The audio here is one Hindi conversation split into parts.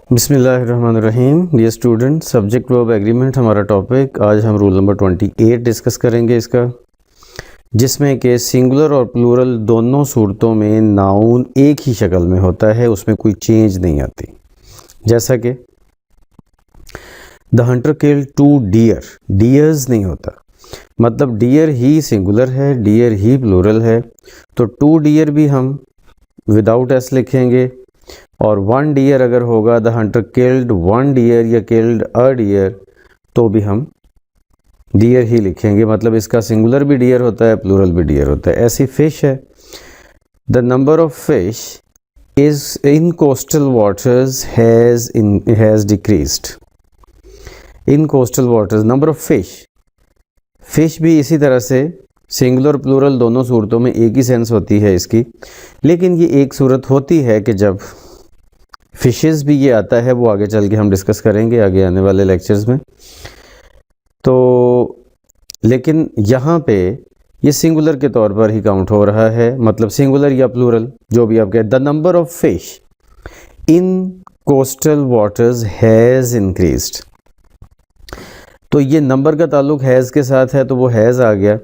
बिस्मिल्लाहिर्रहमानिर्रहीम। Dear student, subject verb agreement हमारा टॉपिक। आज हम रूल नंबर 28 डिस्कस करेंगे इसका, जिसमें कि सिंगुलर और प्लूरल दोनों सूरतों में नाउन एक ही शक्ल में होता है, उसमें कोई चेंज नहीं आती। जैसा कि the hunter killed 2 deer, deers नहीं होता, मतलब डियर ही सिंगुलर है, डियर ही प्लूरल है, तो 2 डियर भी हम विदाउट एस लिखेंगे। और 1 डियर अगर होगा, द हंटर किल्ड 1 डियर या किल्ड अ डियर, तो भी हम डियर ही लिखेंगे, मतलब इसका सिंगुलर भी डियर होता है, प्लूरल भी डियर होता है। ऐसी फिश है, the number of fish is in coastal waters has decreased. In coastal waters number of fish भी इसी तरह से सिंगुलर प्लूरल दोनों सूरतों में एक ही सेंस होती है इसकी, लेकिन ये एक सूरत होती है कि जब फिशेस भी ये आता है, वो आगे चल के हम डिस्कस करेंगे आगे आने वाले लेक्चर्स में। तो लेकिन यहाँ पे ये सिंगुलर के तौर पर ही काउंट हो रहा है, मतलब सिंगुलर या प्लूरल जो भी आप कहें। The number of fish in coastal waters has increased, तो ये नंबर का ताल्लुक हैज़ के साथ है, तो वो हैज़ आ गया।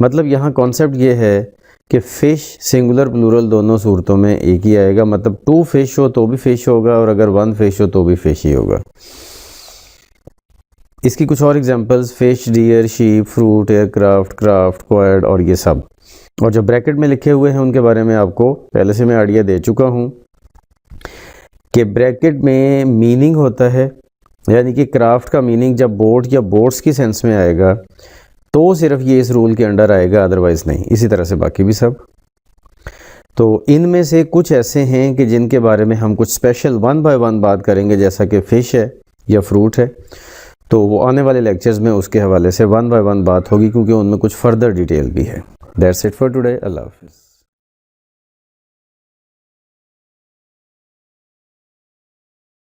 मतलब यहाँ कॉन्सेप्ट ये है कि फ़िश सिंगुलर प्लूरल दोनों सूरतों में एक ही आएगा, मतलब 2 फिश हो तो भी फ़िश होगा, और अगर 1 फिश हो तो भी फ़िश ही होगा। इसकी कुछ और examples, fish, deer, sheep, fruit, aircraft, craft, quad और ये सब। और जो ब्रैकेट में लिखे हुए हैं उनके बारे में आपको पहले से मैं आइडिया दे चुका हूँ कि ब्रैकेट में मीनिंग होता है, यानी कि क्राफ्ट का मीनिंग जब बोट या बोट्स की सेंस में आएगा तो सिर्फ ये इस रूल के अंडर आएगा, अदरवाइज़ नहीं। इसी तरह से बाकी भी सब। तो इनमें से कुछ ऐसे हैं कि जिनके बारे में हम कुछ स्पेशल 1 बाय 1 बात करेंगे, जैसा कि फ़िश है या फ्रूट है, तो वो आने वाले लेक्चर्स में उसके हवाले से 1 बाय 1 बात होगी, क्योंकि उनमें कुछ फर्दर डिटेल भी है। That's it for today. अल्लाह हाफ़िज़।